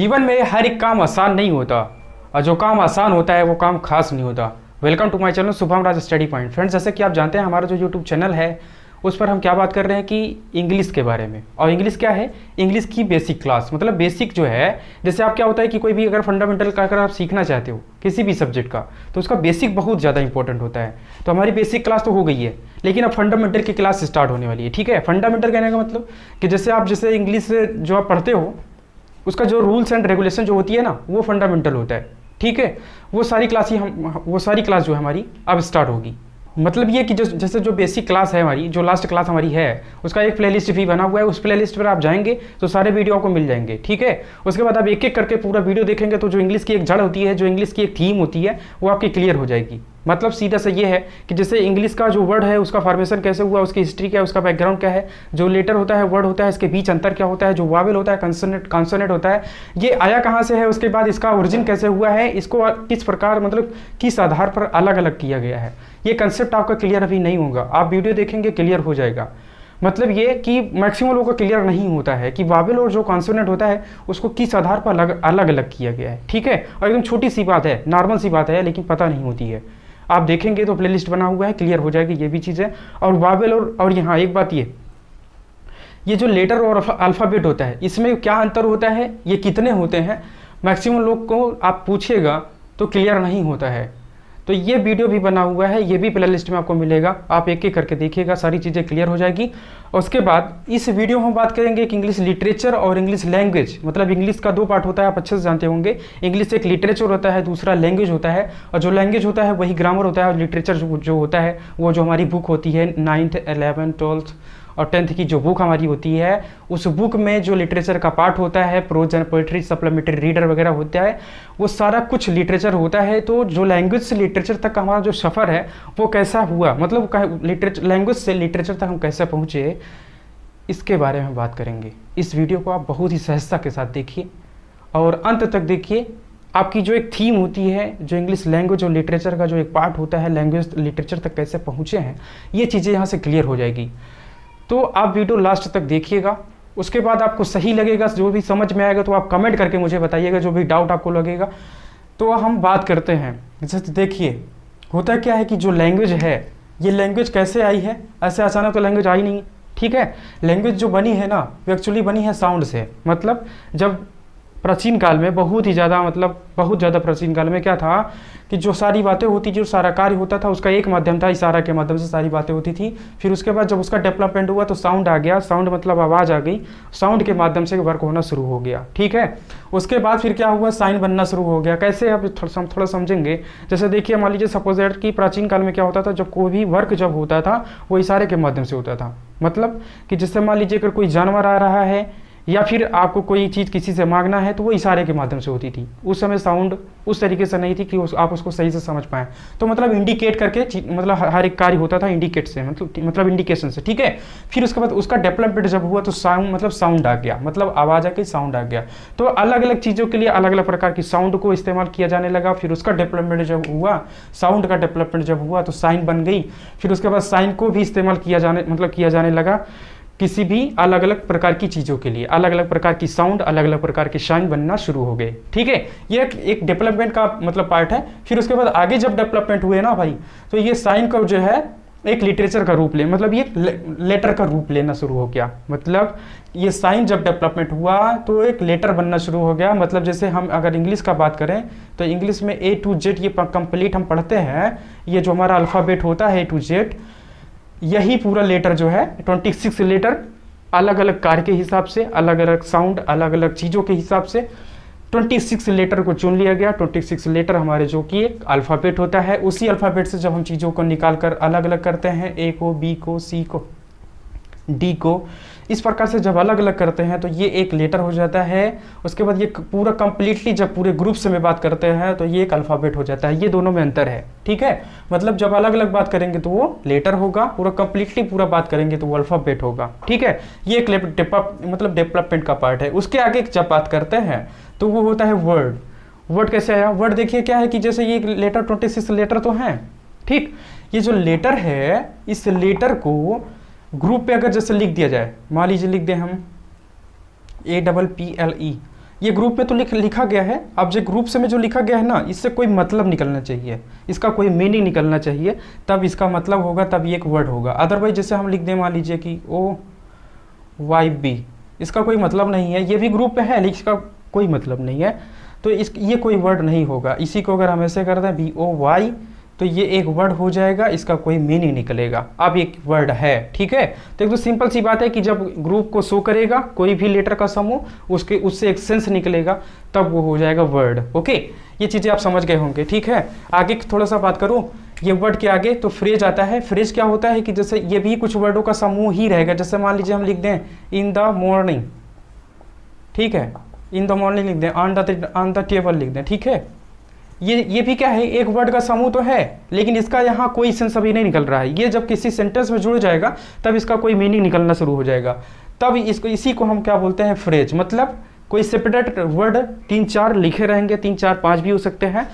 जीवन में हर एक काम आसान नहीं होता और जो काम आसान होता है वो काम खास नहीं होता। Welcome to my channel Shubham Raj study point. Friends, जैसे कि आप जानते हैं हमारा जो यूट्यूब चैनल है उस पर हम क्या बात कर रहे हैं कि इंग्लिश के बारे में। और इंग्लिश क्या है? इंग्लिश की बेसिक क्लास, मतलब बेसिक जो है, जैसे आप क्या होता है कि कोई भी अगर फंडामेंटल का अगर आप सीखना चाहते हो किसी भी सब्जेक्ट का तो उसका बेसिक बहुत ज़्यादा इंपॉर्टेंट होता है। तो हमारी बेसिक क्लास तो हो गई है, लेकिन अब फंडामेंटल की क्लास स्टार्ट होने वाली है। ठीक है, फंडामेंटल कहने का मतलब कि जैसे इंग्लिश जो आप पढ़ते हो उसका जो रूल्स एंड रेगुलेशन जो होती है ना वो फंडामेंटल होता है। ठीक है, वो सारी क्लास जो है हमारी अब स्टार्ट होगी। मतलब ये कि जैसे जो बेसिक क्लास है हमारी, जो लास्ट क्लास हमारी है, उसका एक प्लेलिस्ट भी बना हुआ है। उस प्लेलिस्ट पर आप जाएंगे तो सारे वीडियो आपको मिल जाएंगे। ठीक है, उसके बाद आप एक एक करके पूरा वीडियो देखेंगे तो जो इंग्लिश की एक जड़ होती है, जो इंग्लिश की एक थीम होती है, वो आपकी क्लियर हो जाएगी। मतलब सीधा सा ये है कि जैसे इंग्लिश का जो वर्ड है उसका फॉर्मेशन कैसे हुआ, उसकी हिस्ट्री क्या है, उसका बैकग्राउंड क्या है, जो लेटर होता है, वर्ड होता है, इसके बीच अंतर क्या होता है, जो वावेल होता है, कॉन्सोनेंट होता है, ये आया कहाँ से है, उसके बाद इसका ओरिजिन कैसे हुआ है, इसको किस प्रकार मतलब किस आधार पर अलग अलग किया गया है, ये कंसेप्ट आपका क्लियर अभी नहीं होगा। आप वीडियो देखेंगे क्लियर हो जाएगा। मतलब ये कि मैक्सिमम लोगों को क्लियर नहीं होता है कि वावेल और जो कॉन्सोनेंट होता है उसको किस आधार पर अलग अलग किया गया है। ठीक है, और एकदम छोटी सी बात है, नॉर्मल सी बात है, लेकिन पता नहीं होती है। आप देखेंगे तो प्लेलिस्ट बना हुआ है, क्लियर हो जाएगी ये भी चीज़ें। और वावेल और यहाँ एक बात ये जो लेटर और अल्फ़ाबेट होता है इसमें क्या अंतर होता है, ये कितने होते हैं, मैक्सिमम लोग को आप पूछेगा तो क्लियर नहीं होता है। तो ये वीडियो भी बना हुआ है, ये भी प्लेलिस्ट में आपको मिलेगा, आप एक एक करके देखिएगा, सारी चीज़ें क्लियर हो जाएगी। उसके बाद इस वीडियो में हम बात करेंगे कि इंग्लिश लिटरेचर और इंग्लिश लैंग्वेज, मतलब इंग्लिश का दो पार्ट होता है, आप अच्छे से जानते होंगे। इंग्लिश एक लिटरेचर होता है, दूसरा लैंग्वेज होता है। और जो लैंग्वेज होता है वही ग्रामर होता है, और लिटरेचर जो होता है वो जो हमारी बुक होती है 9th 11th 12th और 10th की जो बुक हमारी होती है, उस बुक में जो लिटरेचर का पार्ट होता है, prose and poetry, supplementary reader वगैरह होता है, वो सारा कुछ लिटरेचर होता है। तो जो लैंग्वेज से लिटरेचर तक का हमारा जो सफ़र है वो कैसा हुआ, मतलब लैंग्वेज से लिटरेचर तक हम कैसे पहुँचे, इसके बारे में बात करेंगे। इस वीडियो को आप बहुत ही सहजता के साथ देखिए और अंत तक देखिए। आपकी जो एक थीम होती है, जो इंग्लिश लैंग्वेज और लिटरेचर का जो एक पार्ट होता है, लैंग्वेज लिटरेचर तक कैसे पहुँचे हैं, ये चीज़ें यहाँ से क्लियर हो जाएगी। तो आप वीडियो लास्ट तक देखिएगा। उसके बाद आपको सही लगेगा, जो भी समझ में आएगा तो आप कमेंट करके मुझे बताइएगा, जो भी डाउट आपको लगेगा। तो हम बात करते हैं। जैसे देखिए होता क्या है कि जो लैंग्वेज है, ये लैंग्वेज कैसे आई है, ऐसे अचानक तो लैंग्वेज आई नहीं। ठीक है, लैंग्वेज जो बनी है ना वो एक्चुअली बनी है साउंड से। मतलब जब प्राचीन काल में बहुत ज़्यादा प्राचीन काल में क्या था कि जो सारी बातें होती, जो सारा कार्य होता था, उसका एक माध्यम था, इशारा के माध्यम से सारी बातें होती थी। फिर उसके बाद जब उसका डेवलपमेंट हुआ तो साउंड आ गया, साउंड मतलब आवाज़ आ गई, साउंड के माध्यम से वर्क होना शुरू हो गया। ठीक है, उसके बाद फिर क्या हुआ, साइन बनना शुरू हो गया। कैसे, अब थोड़ा समझेंगे। जैसे देखिए, मान लीजिए सपोज दैट कि प्राचीन काल में क्या होता था, जब कोई भी वर्क जब होता था वो इशारे के माध्यम से होता था। मतलब कि जैसे मान लीजिए अगर कोई जानवर आ रहा है या फिर आपको कोई चीज़ किसी से मांगना है तो वो इशारे के माध्यम से होती थी। उस समय साउंड उस तरीके से नहीं थी कि आप उसको सही से समझ पाएँ। तो मतलब इंडिकेट करके मतलब हर एक कार्य होता था इंडिकेट से, मतलब इंडिकेशन से। ठीक है, फिर उसके बाद उसका डेवलपमेंट जब हुआ तो साउंड आ गया, मतलब आवाज़ आ गई, साउंड आ गया। तो अलग अलग चीज़ों के लिए अलग अलग प्रकार की साउंड को इस्तेमाल किया जाने लगा। फिर उसका डेवलपमेंट जब हुआ, साउंड का डेवलपमेंट जब हुआ तो साइन बन गई। फिर उसके बाद साइन को भी इस्तेमाल किया जाने लगा किसी भी अलग अलग प्रकार की चीज़ों के लिए। अलग अलग प्रकार की साउंड, अलग अलग प्रकार के साइन बनना शुरू हो गए। ठीक है, ये एक डेवलपमेंट का मतलब पार्ट है। फिर उसके बाद आगे जब डेवलपमेंट हुए ना भाई, तो ये साइन का जो है एक लिटरेचर का रूप मतलब ये लेटर का रूप लेना शुरू हो गया। मतलब ये साइन जब डेवलपमेंट हुआ तो एक लेटर बनना शुरू हो गया। मतलब जैसे हम अगर इंग्लिश का बात करें तो इंग्लिश में A to Z ये कंप्लीट हम पढ़ते हैं। ये जो हमारा अल्फ़ाबेट होता है A to Z, यही पूरा लेटर जो है 26 लेटर अलग अलग कार्य के हिसाब से, अलग अलग साउंड, अलग अलग चीज़ों के हिसाब से 26 लेटर को चुन लिया गया। 26 लेटर हमारे जो कि एक अल्फ़ाबेट होता है, उसी अल्फ़ाबेट से जब हम चीज़ों को निकाल कर अलग अलग करते हैं, A को, B को, C को, D को, इस प्रकार से जब अलग अलग करते हैं तो ये एक लेटर हो जाता है। उसके बाद ये पूरा कंप्लीटली जब पूरे ग्रुप से में बात करते हैं तो ये एक अल्फ़ाबेट हो जाता है। ये दोनों में अंतर है। ठीक है, मतलब जब अलग अलग बात करेंगे तो वो लेटर होगा, पूरा कंप्लीटली पूरा बात करेंगे तो वो अल्फ़ाबेट होगा। ठीक है, ये एक मतलब डेवलपमेंट का पार्ट है। उसके आगे जब बात करते हैं तो वो होता है वर्ड। वर्ड कैसे आया? वर्ड देखिए क्या है कि जैसे ये लेटर 26 लेटर तो हैं। ठीक, ये जो लेटर है इस लेटर को ग्रुप पे अगर जैसे लिख दिया जाए, मान लीजिए लिख दें हम APPLE, ये ग्रुप में तो लिखा गया है, अब जो ग्रुप से में जो लिखा गया है ना, इससे कोई मतलब निकलना चाहिए, इसका कोई मीनिंग निकलना चाहिए, तब इसका मतलब होगा, तब ये एक वर्ड होगा। अदरवाइज जैसे हम लिख दें, मान लीजिए कि OYB, इसका कोई मतलब नहीं है, ये भी ग्रुप में है लेकिन इसका कोई मतलब नहीं है, तो ये कोई वर्ड नहीं होगा। इसी को अगर हम ऐसे कर दें BOY, तो ये एक वर्ड हो जाएगा, इसका कोई मीनिंग निकलेगा, अब एक वर्ड है। ठीक है, तो एक तो सिंपल सी बात है कि जब ग्रुप को शो करेगा कोई भी लेटर का समूह, उससे एक सेंस निकलेगा, तब वो हो जाएगा वर्ड। ओके, ये चीज़ें आप समझ गए होंगे। ठीक है, आगे थोड़ा सा बात करूँ, ये वर्ड के आगे तो फ्रेज आता है। फ्रेज क्या होता है कि जैसे ये भी कुछ वर्डों का समूह ही रहेगा। जैसे मान लीजिए हम लिख दें इन द मॉर्निंग, ठीक है, इन द मॉर्निंग लिख दें, ऑन द टेबल लिख दें। ठीक है, ये भी क्या है, एक वर्ड का समूह तो है, लेकिन इसका यहाँ कोई सेंस अभी नहीं निकल रहा है। ये जब किसी सेंटेंस में जुड़ जाएगा तब इसका कोई मीनिंग निकलना शुरू हो जाएगा, तब इसी को हम क्या बोलते हैं, फ्रेज। मतलब कोई सेपरेट वर्ड 3-4 लिखे रहेंगे, 3-4-5 भी हो सकते हैं,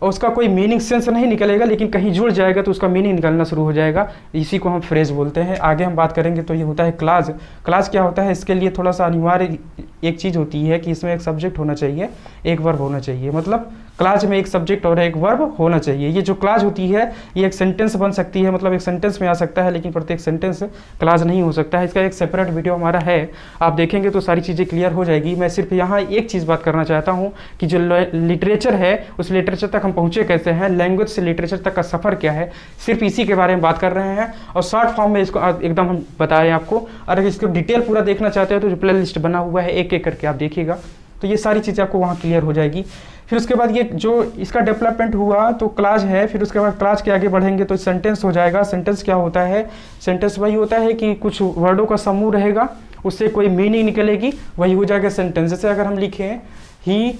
और उसका कोई मीनिंग सेंस नहीं निकलेगा, लेकिन कहीं जुड़ जाएगा तो उसका मीनिंग निकलना शुरू हो जाएगा, इसी को हम फ्रेज बोलते हैं। आगे हम बात करेंगे तो ये होता है क्लास। क्लास क्या होता है, इसके लिए थोड़ा सा अनिवार्य एक चीज़ होती है कि इसमें एक सब्जेक्ट होना चाहिए, एक वर्ब होना चाहिए। मतलब क्लास में एक सब्जेक्ट और एक वर्ब होना चाहिए। ये जो क्लास होती है ये एक सेंटेंस बन सकती है, मतलब एक सेंटेंस में आ सकता है, लेकिन प्रत्येक सेंटेंस क्लास नहीं हो सकता है। इसका एक सेपरेट वीडियो हमारा है, आप देखेंगे तो सारी चीज़ें क्लियर हो जाएगी। मैं सिर्फ यहाँ एक चीज़ बात करना चाहता हूँ कि जो लिटरेचर है उस लिटरेचर तक हम पहुँचे कैसे हैं, लैंग्वेज से लिटरेचर तक का सफ़र क्या है, सिर्फ इसी के बारे में बात कर रहे हैं। और शॉर्ट फॉर्म में इसको एकदम हम बताएं आपको। अगर इसको डिटेल पूरा देखना चाहते हो तो जो प्ले लिस्ट बना हुआ है एक एक करके आप देखिएगा, तो ये सारी चीज़ें आपको वहाँ क्लियर हो जाएगी। फिर उसके बाद ये जो इसका डेवलपमेंट हुआ तो क्लास है, फिर उसके बाद क्लास के आगे बढ़ेंगे तो सेंटेंस हो जाएगा। सेंटेंस क्या होता है, सेंटेंस वही होता है कि कुछ वर्डों का समूह रहेगा, उससे कोई मीनिंग निकलेगी, वही हो जाएगा सेंटेंस। जैसे अगर हम लिखें ही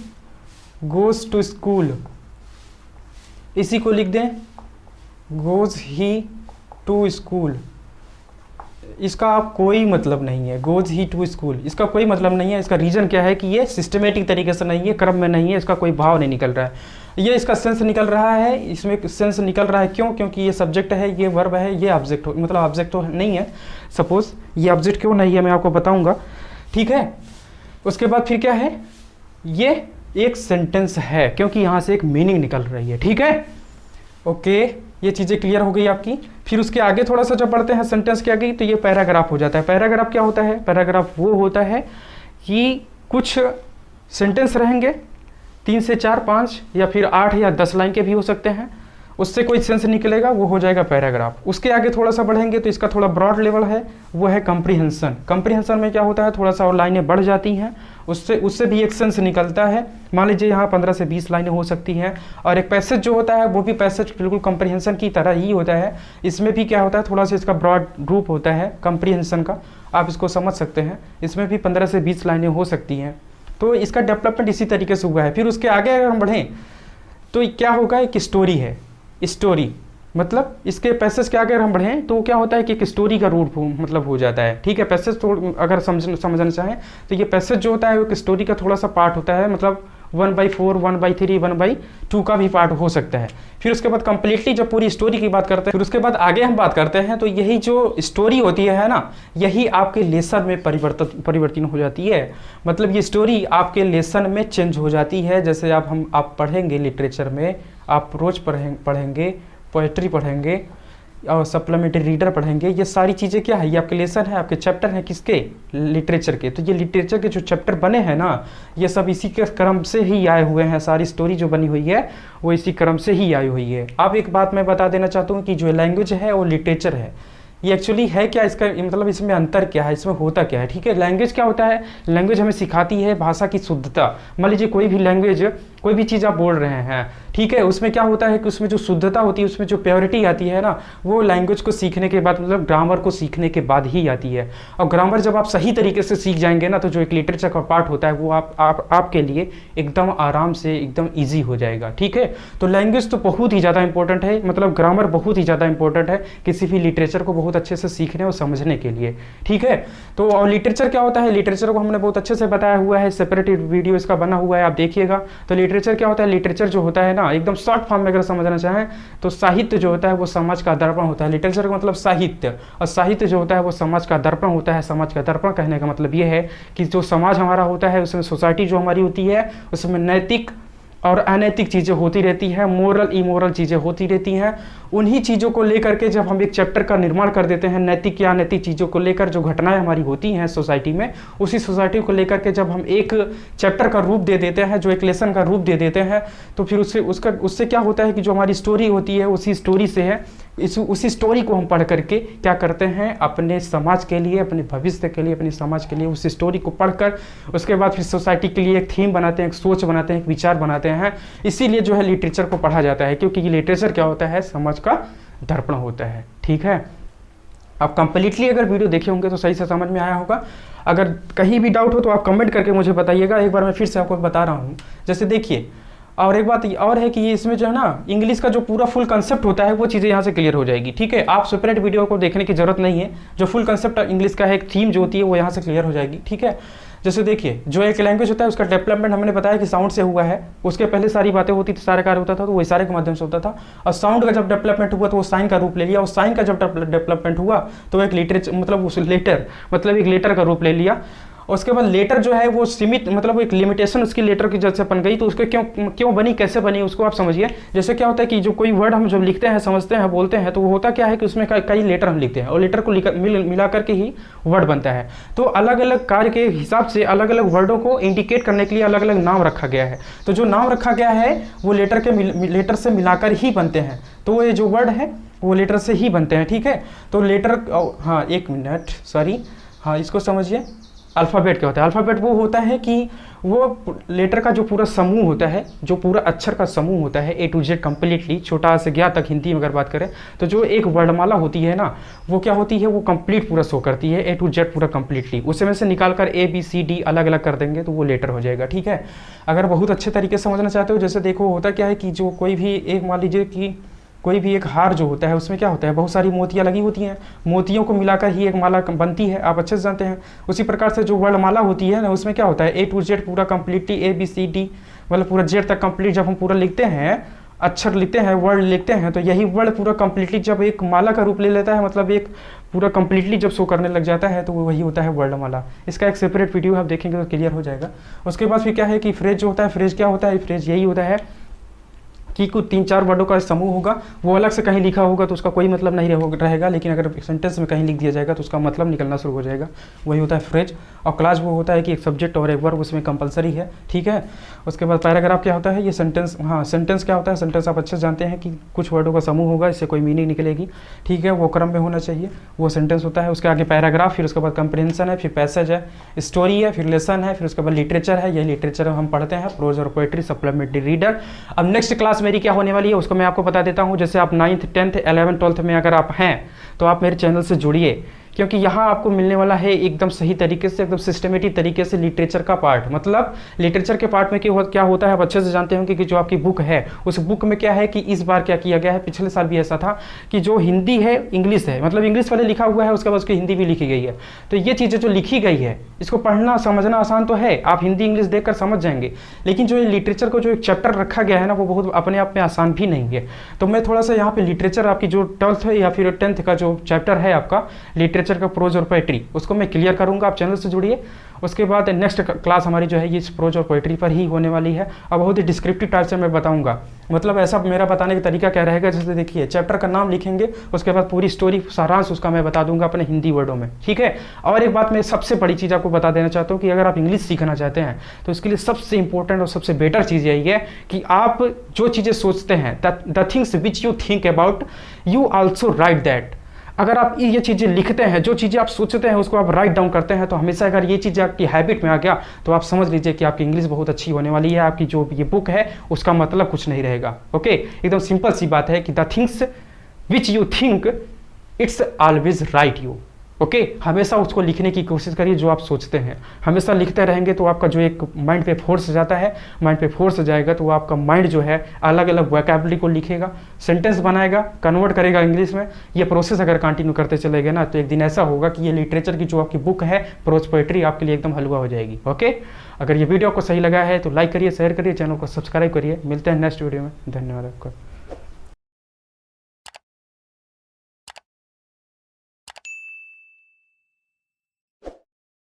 गोज़ टू स्कूल, इसी को लिख दें गोज़ ही टू स्कूल, इसका कोई मतलब नहीं है। गोज ही टू स्कूल, इसका कोई मतलब नहीं है। इसका रीज़न क्या है कि ये सिस्टमेटिक तरीके से नहीं है, क्रम में नहीं है, इसका कोई भाव नहीं निकल रहा है। ये इसका सेंस निकल रहा है, इसमें सेंस निकल रहा है क्यों, क्योंकि ये सब्जेक्ट है, ये वर्ब है, ये ऑब्जेक्ट हो, मतलब ऑब्जेक्ट तो नहीं है। सपोज ये ऑब्जेक्ट क्यों नहीं है मैं आपको बताऊँगा। ठीक है, उसके बाद फिर क्या है, ये एक सेंटेंस है क्योंकि यहाँ से एक मीनिंग निकल रही है। ठीक है, ओके, ये चीज़ें क्लियर हो गई आपकी। फिर उसके आगे थोड़ा सा जब बढ़ते हैं सेंटेंस के आगे तो ये पैराग्राफ हो जाता है। पैराग्राफ क्या होता है, पैराग्राफ वो होता है कि कुछ सेंटेंस रहेंगे 3 से 4, 5 या फिर 8 या 10 लाइन के भी हो सकते हैं, उससे कोई सेंस निकलेगा, वो हो जाएगा पैराग्राफ। उसके आगे थोड़ा सा बढ़ेंगे तो इसका थोड़ा ब्रॉड लेवल है, वो है कंप्रीहेंशन। कंप्रीहेंशन में क्या होता है, थोड़ा सा और लाइनें बढ़ जाती हैं, उससे भी एक सेंस निकलता है। मान लीजिए यहाँ 15 से 20 लाइनें हो सकती हैं। और एक पैसेज जो होता है वो भी पैसेज बिल्कुल कंप्रीहेंशन की तरह ही होता है। इसमें भी क्या होता है, थोड़ा सा इसका ब्रॉड ग्रुप होता है कंप्रीहेंशन का, आप इसको समझ सकते हैं। इसमें भी 15 से 20 लाइनें हो सकती हैं। तो इसका डेवलपमेंट इसी तरीके से हुआ है। फिर उसके आगे अगर हम बढ़ें तो क्या होगा, एक स्टोरी है। स्टोरी मतलब इसके पैसेज के आगे अगर हम बढ़ें तो क्या होता है कि एक स्टोरी का रूप मतलब हो जाता है। ठीक है, पैसेज तो अगर समझना चाहें तो ये पैसेज जो होता है वो एक स्टोरी का थोड़ा सा पार्ट होता है, मतलब 1/4, 1/3, 1/2 का भी पार्ट हो सकता है। फिर उसके बाद कंप्लीटली जब पूरी स्टोरी की बात करते हैं, फिर उसके बाद आगे हम बात करते हैं तो यही जो स्टोरी होती है ना, यही आपके लेसन में परिवर्तन हो जाती है। मतलब ये स्टोरी आपके लेसन में चेंज हो जाती है। जैसे आप पढ़ेंगे लिटरेचर में, आप रोज़ पढ़ेंगे, पोएट्री पढ़ेंगे और सप्लीमेंट्री रीडर पढ़ेंगे, ये सारी चीज़ें क्या है, ये आपके लेसन है, आपके चैप्टर हैं, किसके, लिटरेचर के। तो ये लिटरेचर के जो चैप्टर बने हैं ना, ये सब इसी के क्रम से ही आए हुए हैं। सारी स्टोरी जो बनी हुई है वो इसी क्रम से ही आई हुई है। अब एक बात मैं बता देना चाहता हूँ कि जो लैंग्वेज है वो लिटरेचर है, ये एक्चुअली है क्या, इसका मतलब इसमें अंतर क्या है, इसमें होता क्या है। ठीक है, लैंग्वेज क्या होता है, लैंग्वेज हमें सिखाती है भाषा की शुद्धता। मान लीजिए कोई भी लैंग्वेज, कोई भी चीज़ आप बोल रहे हैं, ठीक है, उसमें क्या होता है कि उसमें जो शुद्धता होती है, उसमें जो प्योरिटी आती है ना, वो लैंग्वेज को सीखने के बाद, मतलब ग्रामर को सीखने के बाद ही आती है। और ग्रामर जब आप सही तरीके से सीख जाएंगे ना, तो जो एक लिटरेचर का पार्ट होता है वो आपके लिए एकदम आराम से एकदम ईजी हो जाएगा। ठीक है, तो लैंग्वेज तो बहुत ही ज़्यादा इंपॉर्टेंट है, मतलब ग्रामर बहुत ही ज़्यादा इंपॉर्टेंट है किसी भी लिटरेचर को बहुत अच्छे से सीखने और समझने के लिए। ठीक है, तो और लिटरेचर क्या होता है, लिटरेचर को हमने बहुत अच्छे से बताया हुआ है, सेपरेट वीडियो इसका बना हुआ है, आप देखिएगा। तो लिटरेचर क्या होता है, लिटरेचर जो होता है ना एकदम शॉर्ट फॉर्म में अगर समझना चाहें तो साहित्य जो होता है वो समाज का दर्पण होता है। लिटरेचर का मतलब साहित्य, और साहित्य जो होता है वो समाज का दर्पण होता है। समाज का दर्पण कहने का मतलब ये है कि जो समाज हमारा होता है उसमें सोसाइटी जो हमारी होती है उसमें नैतिक और अनैतिक चीज़ें होती रहती हैं, मोरल इमोरल चीज़ें होती रहती हैं। उन्हीं चीज़ों को लेकर के जब हम एक चैप्टर का निर्माण कर देते हैं, नैतिक या अनैतिक चीज़ों को लेकर जो घटनाएं हमारी होती हैं सोसाइटी में, उसी सोसाइटी को लेकर के जब हम एक चैप्टर का रूप दे देते हैं, जो एक लेसन का रूप दे देते हैं, तो फिर उससे क्या होता है कि जो हमारी स्टोरी होती है उसी स्टोरी से है, उसी स्टोरी को हम पढ़ करके क्या करते हैं, अपने समाज के लिए, अपने भविष्य के लिए, अपने समाज के लिए उस स्टोरी को पढ़कर उसके बाद फिर सोसाइटी के लिए एक थीम बनाते हैं, एक सोच बनाते हैं, एक विचार बनाते हैं। इसीलिए जो है लिटरेचर को पढ़ा जाता है, क्योंकि ये लिटरेचर क्या होता है, समाज का दर्पण होता है। ठीक है, आप कंप्लीटली अगर वीडियो देखे होंगे तो सही से समझ में आया होगा। अगर कहीं भी डाउट हो तो आप कमेंट करके मुझे बताइएगा। एक बार मैं फिर से आपको बता रहा हूँ, जैसे देखिए, और एक बात और है कि ये इसमें जो है ना इंग्लिश का जो पूरा फुल कंसेप्ट होता है वो चीज़ें यहाँ से क्लियर हो जाएगी। ठीक है, आप सेपरेट वीडियो को देखने की जरूरत नहीं है, जो फुल कंसेप्ट इंग्लिश का है, एक थीम जो होती है वो यहाँ से क्लियर हो जाएगी। ठीक है, जैसे देखिए, जो एक लैंग्वेज होता है उसका डेवलपमेंट हमने बताया कि साउंड से हुआ है। उसके पहले सारी बातें होती थी, सारा कार्य होता था तो वो इशारे के माध्यम से होता था, और साउंड का जब डेवलपमेंट हुआ तो वो साइन का रूप ले लिया, और साइन का जब डेवलपमेंट हुआ तो एक लिटरेचर मतलब उस लेटर मतलब एक लेटर का रूप ले लिया। उसके बाद लेटर जो है वो सीमित मतलब एक लिमिटेशन उसकी लेटर की जब से बन गई, तो उसके क्यों बनी, कैसे बनी, उसको आप समझिए। जैसे क्या होता है कि जो कोई वर्ड हम जब लिखते हैं, समझते हैं, बोलते हैं, तो वो होता क्या है कि उसमें कई लेटर हम लिखते हैं, और लेटर को मिला करके ही वर्ड बनता है। तो अलग अलग कार्य के हिसाब से अलग अलग वर्डों को इंडिकेट करने के लिए अलग अलग नाम रखा गया है। तो जो नाम रखा गया है वो लेटर से मिलाकर ही बनते हैं। तो ये जो वर्ड है वो लेटर से ही बनते हैं। ठीक है, तो लेटर, हाँ एक मिनट, सॉरी, हाँ इसको समझिए। अल्फ़ाबेट क्या होता है, अल्फ़ाबेट वो होता है कि वो लेटर का जो पूरा समूह होता है, जो पूरा अक्षर का समूह होता है, A to Z कंप्लीटली, छोटा से ज्ञा तक हिंदी में अगर बात करें तो जो एक वर्णमाला होती है ना, वो क्या होती है, वो कंप्लीट पूरा शो करती है, A to Z पूरा कंप्लीटली। उसमें से निकाल कर ABCD अलग अलग कर देंगे तो वो लेटर हो जाएगा। ठीक है, अगर बहुत अच्छे तरीके से समझना चाहते हो, जैसे देखो होता क्या है कि जो कोई भी एक, मान लीजिए कि कोई भी एक हार जो होता है उसमें क्या होता है, बहुत सारी मोतियाँ लगी होती हैं, मोतियों को मिलाकर ही एक माला बनती है, आप अच्छे से जानते हैं। उसी प्रकार से जो वर्णमाला होती है ना, उसमें क्या होता है, A to Z पूरा कंप्लीटली, ABCD मतलब पूरा Z तक कंप्लीट जब हम पूरा लिखते हैं, अक्षर लिखते हैं, वर्ड लिखते हैं, तो यही वर्ड पूरा कंप्लीटली जब एक माला का रूप ले लेता है, मतलब एक पूरा कंप्लीटली जब शो करने लग जाता है, तो वही होता है वर्णमाला। इसका एक सेपरेट वीडियो आप देखेंगे तो क्लियर हो जाएगा। उसके बाद फिर क्या है कि फ्रेज जो होता है, फ्रेज क्या होता है, फ्रेज यही होता है कि कुछ 3-4 वर्डों का समूह होगा, वो अलग से कहीं लिखा होगा तो उसका कोई मतलब नहीं रहेगा, लेकिन अगर सेंटेंस में कहीं लिख दिया जाएगा तो उसका मतलब निकलना शुरू हो जाएगा, वही होता है फ्रेज। और क्लास वो होता है कि एक सब्जेक्ट और एक वर्ब उसमें कंपलसरी है। ठीक है, उसके बाद पैराग्राफ क्या होता है, ये सेंटेंस, हाँ सेंटेंस क्या होता है, सेंटेंस आप अच्छे से जानते हैं कि कुछ वर्डों का समूह होगा, इससे कोई मीनिंग निकलेगी। ठीक है, वो क्रम में होना चाहिए, वो सेंटेंस होता है। उसके आगे पैराग्राफ, फिर उसके बाद कंप्रिहेंशन है, फिर पैसेज है, स्टोरी है, फिर लेसन है, फिर उसके बाद लिटरेचर है। ये लिटरेचर हम पढ़ते हैं, प्रोज और पोएट्री, सप्लीमेंट्री रीडर। अब नेक्स्ट क्लास मेरी क्या होने वाली है उसको मैं आपको बता देता हूं। जैसे आप 9th 10th 11th 12th में अगर आप हैं तो आप मेरे चैनल से जुड़िए, क्योंकि यहाँ आपको मिलने वाला है एकदम सही तरीके से, एकदम सिस्टमेटिक तरीके से लिटरेचर का पार्ट। मतलब लिटरेचर के पार्ट में क्या होता है आप अच्छे से जानते होंगे कि जो आपकी बुक है उस बुक में क्या है कि इस बार क्या किया गया है, पिछले साल भी ऐसा था कि जो हिंदी है इंग्लिश है, मतलब इंग्लिश वाले लिखा हुआ है, उसके बाद उसकी हिंदी भी लिखी गई है। तो ये चीज़ें जो लिखी गई है इसको पढ़ना समझना आसान तो है, आप हिंदी इंग्लिश देख कर समझ जाएंगे, लेकिन जो ये लिटरेचर को जो एक चैप्टर रखा गया है ना, वो बहुत अपने आप में आसान भी नहीं है। तो मैं थोड़ा सा यहाँ पे लिटरेचर आपकी जो 12th है या फिर 10th का जो चैप्टर है आपका लिटरेचर का, प्रोज और पोएट्री, उसको मैं क्लियर करूंगा, आप चैनल से जुड़िए। उसके बाद नेक्स्ट क्लास हमारी जो है ये प्रोज और पोएट्री पर ही होने वाली है, और बहुत ही डिस्क्रिप्टिव टाइप से मैं बताऊंगा। मतलब ऐसा मेरा बताने का तरीका क्या रहेगा, जैसे देखिए चैप्टर का नाम लिखेंगे, उसके बाद पूरी स्टोरी सारांश उसका मैं बता दूंगा अपने हिंदी वर्डों में। ठीक है, और एक बात मैं सबसे बड़ी चीज़ आपको बता देना चाहता हूँ कि अगर आप इंग्लिश सीखना चाहते हैं तो इसके लिए सबसे इंपॉर्टेंट और सबसे बेटर चीज़ यही है कि आप जो चीज़ें सोचते हैं, the things which you think about, you also right that. अगर आप ये चीज़ें लिखते हैं, जो चीज़ें आप सोचते हैं उसको आप राइट डाउन करते हैं, तो हमेशा अगर ये चीज़ आपकी हैबिट में आ गया तो आप समझ लीजिए कि आपकी इंग्लिश बहुत अच्छी होने वाली है। आपकी जो ये बुक है उसका मतलब कुछ नहीं रहेगा। ओके, एकदम सिंपल सी बात है कि the things which you think it's always right you. Okay हमेशा उसको लिखने की कोशिश करिए जो आप सोचते हैं। हमेशा लिखते रहेंगे तो आपका जो एक माइंड पे फोर्स जाता है, माइंड पे फोर्स जाएगा तो आपका माइंड जो है अलग अलग वोकैबुलरी को लिखेगा, सेंटेंस बनाएगा, कन्वर्ट करेगा इंग्लिश में। ये प्रोसेस अगर कंटिन्यू करते चले गए ना तो एक दिन ऐसा होगा कि ये लिटरेचर की जो आपकी बुक है प्रोज पोएट्री आपके लिए एकदम हलवा हो जाएगी। ओके अगर ये वीडियो आपको सही लगा है तो लाइक करिए, शेयर करिए, चैनल को सब्सक्राइब करिए। मिलते हैं नेक्स्ट वीडियो में। धन्यवाद आपका।